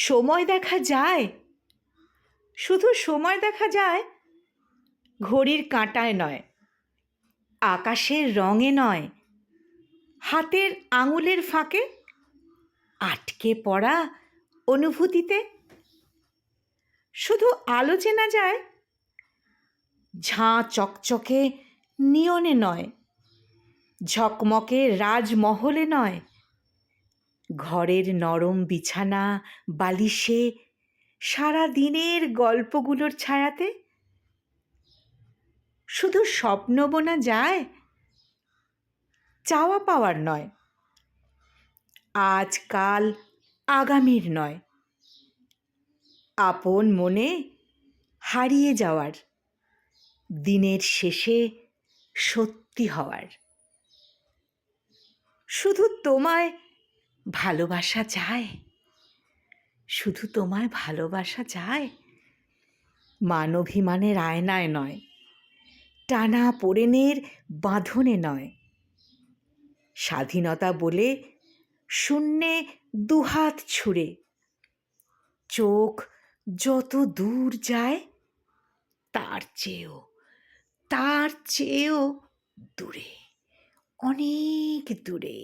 সময় দেখা যায়, শুধু সময় দেখা যায়, ঘড়ির কাঁটায় নয়, আকাশের রঙে নয়, হাতের আঙুলের ফাঁকে, আটকে পড়া অনুভূতিতে। শুধু আলো চেনা যায়, ঝাঁ চকচকে নিয়নে নয়, ঝকমকে রাজমহলে নয়, ঘরের নরম বিছানা বালিশে সারা দিনের গল্পগুলোর ছায়াতে। শুধু স্বপ্ন বোনা যায়, চাওয়া পাওয়ার নয়, আজকাল আগামীর নয়, আপন মনে হারিয়ে যাওয়ার, দিনের শেষে সত্যি হওয়ার। শুধু তোমায় ভালোবাসা যায়, শুধু তোমায় ভালোবাসা যায়, মান অভিমানের আয়নায় নয়, টানা পোড়েনের বাঁধনে নয়, স্বাধীনতা বলে শূন্যে দুহাত ছুঁড়ে, চোখ যত দূর যায় তার চেয়েও দূরে, অনেক দূরে।